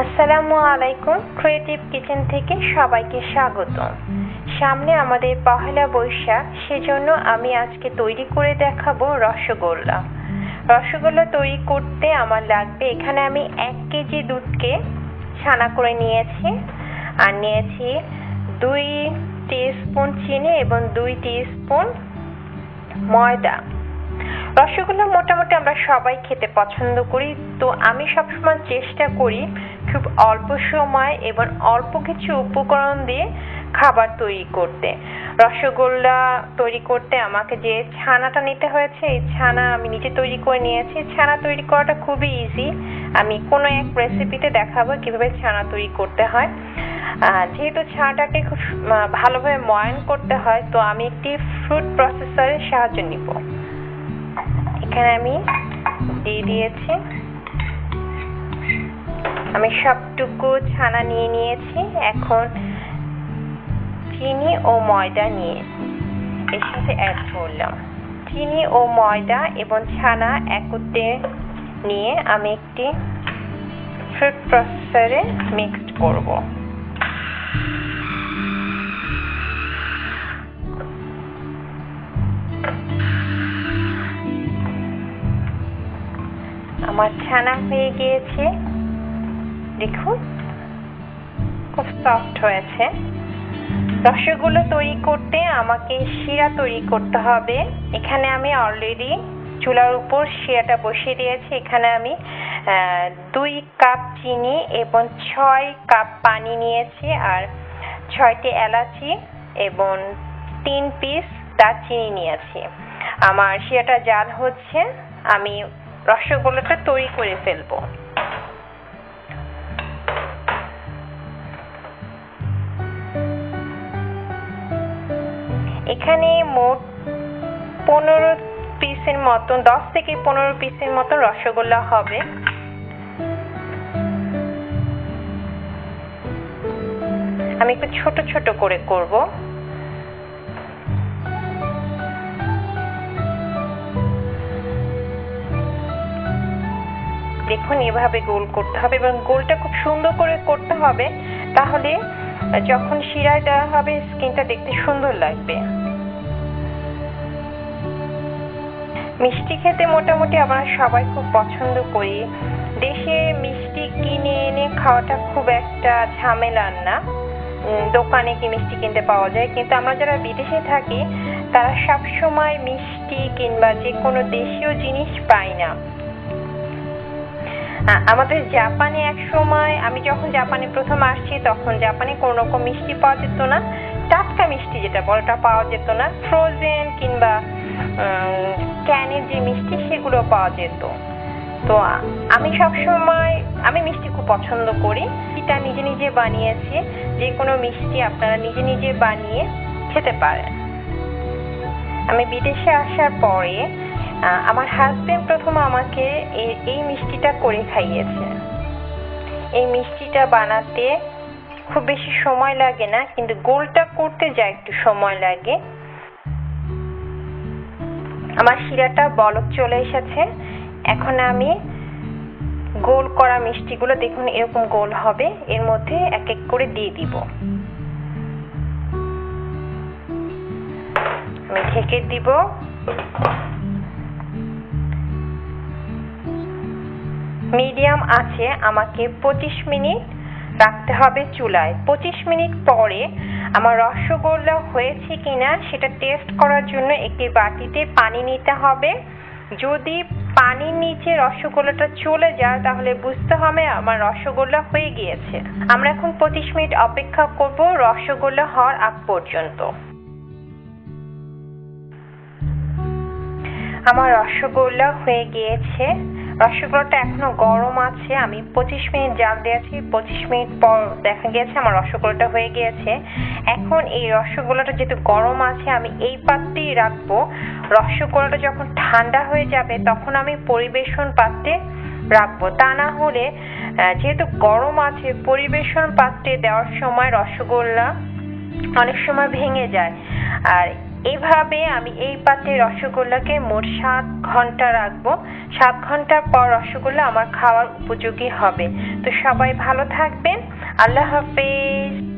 আসসালামু আলাইকুম। Creative kitchen থেকে সবাইকে স্বাগত। সামনে আমাদের পহেলা বৈশাখ, সেজন্য আমি আজকে তৈরি করে দেখাবো রসগোল্লা। রসগোল্লা তৈরি করতে আমার লাগবে, এখানে আমি 1 কেজি দুধকে ছানা করে নিয়েছি, আর নিয়েছি 2 টিস্পুন চিনি এবং 2 টিস্পুন ময়দা। রসগোল্লা মোটামুটি আমরা সবাই খেতে পছন্দ করি, তো আমি সবসময় চেষ্টা করি খুব অল্প সময় এবং অল্প কিছু উপকরণ দিয়ে খাবার তৈরি করতে। রসগোল্লা তৈরি করতে আমাকে যে ছানাটা নিতে হয়েছে, এই ছানা আমি নিজে তৈরি করে নিয়েছি। ছানা তৈরি করাটা খুবই ইজি, আমি কোনো এক রেসিপিতে দেখাবো কিভাবে ছানা তৈরি করতে হয়। যেহেতু ছানাটাকে খুব ভালোভাবে ময়ান করতে হয়, তো আমি একটি ফুড প্রসেসরের সাহায্য নিব। এখানে আমি দিয়ে দিয়েছি, আমি সবটুকু ছানা নিয়ে নিয়েছি। এখন চিনি ও ময়দা নিয়ে এর সাথে অ্যাড করলাম। চিনি ও ময়দা এবং ছানা একত্রে নিয়ে আমি একটি ফুড প্রসেসরে মিক্সড করব। আমার ছানা হয়ে গিয়েছে, দেখুন খুব সফট হয়েছে। রসগোল্লা তৈরি করতে আমাকে শিরা তৈরি করতে হবে। এখানে আমি অলরেডি চুলার উপর শিরাটা বসিয়ে দিয়েছি। এখানে আমি 2 কাপ চিনি এবং 6 কাপ পানি নিয়েছি, আর 6টি এলাচি এবং 3 পিস দারচিনি নিয়েছি। আমার শিরাটা জাল হচ্ছে, আমি রসগোল্লাটা তৈরি করে ফেলবো। এখানে মোট 15 পিসের মতন, 10 থেকে 15 পিসের মতো রসগোল্লা হবে। আমি একটু ছোট ছোট করে করব। দেখুন এভাবে গোল করতে হবে এবং গোলটা খুব সুন্দর করে করতে হবে, তাহলে যখন শিরায় দেওয়া হবে স্কিনটা দেখতে সুন্দর লাগবে। মিষ্টি খেতে মোটামুটি আমরা সবাই খুব পছন্দ করি। দেশে মিষ্টি কিনে এনে খাওয়াটা খুব একটা ঝামেলার না, দোকানে কি মিষ্টি কিনতে পাওয়া যায়, কিন্তু আমরা যারা বিদেশে থাকি তারা সব সময় মিষ্টি কিংবা যে কোনো দেশীয় জিনিস পাই না। আমাদের জাপানে এক সময়, আমি যখন জাপানে প্রথম আসছি তখন জাপানে কোনো রকম মিষ্টি পাওয়া যেত না। টাটকা মিষ্টি যেটা বলে ওটা পাওয়া যেত না, ফ্রোজেন কিংবা ক্যানের যে মিষ্টি সেগুলো পাওয়া যেত। তো আমি সবসময় মিষ্টি খুব পছন্দ করি। এটা নিজে নিজে বানিয়েছি, যে কোনো মিষ্টি আপনারা নিজে নিজে বানিয়ে খেতে পারেন। আমি বিদেশে আসার পরে আমার হাজবেন্ড প্রথম আমাকে এই মিষ্টিটা করে খাইয়েছে। এই মিষ্টিটা বানাতে খুব বেশি সময় লাগে না, কিন্তু গোলটা করতে যা একটু সময় লাগে। আমার শিরাটা বলক চলে এসেছে। এখন আমি গোল করা মিষ্টিগুলো, দেখুন এরকম গোল হবে, এর মধ্যে এক এক করে দিয়ে দিব। আমি ঢেকে দিব। মিডিয়াম আঁচে আমাকে 25 মিনিট রাখতে হবে চুলায়। 25 মিনিট পরে আমার রসগোল্লা হয়েছে কিনা সেটা টেস্ট করার জন্য একটি বাটিতে পানি নিতে হবে। যদি পানির নিচে রসগোল্লাটা চলে যায় তাহলে বুঝতে হবে আমার রসগোল্লা হয়ে গিয়েছে। আমরা এখন 25 মিনিট অপেক্ষা করব রসগোল্লা হওয়ার আগ পর্যন্ত। আমার রসগোল্লা হয়ে গিয়েছে। রসগোল্লাটা এখনো গরম আছে, আমি 25 মিনিট জাল দিয়েছি। 25 মিনিট পর দেখা গেছে আমার রসগোল্লাটা হয়ে গিয়েছে। এখন এই রসগোল্লাটা যেহেতু গরম আছে, আমি এই পাত্রেই রাখবো। রসগোল্লাটা যখন ঠান্ডা হয়ে যাবে তখন আমি পরিবেশন পাত্রে রাখবো। তা না হলে যেহেতু গরম আছে, পরিবেশন পাত্রে দেওয়ার সময় রসগোল্লা অনেক সময় ভেঙে যায়। আর এইভাবে আমি এই পাত্রে রসগোল্লাকে মোট 7 ঘন্টা রাখবো। 7 ঘন্টার পর রসগোল্লা আমার খাওয়ার উপযোগী হবে। তো সবাই ভালো থাকবেন। আল্লাহ হাফেজ।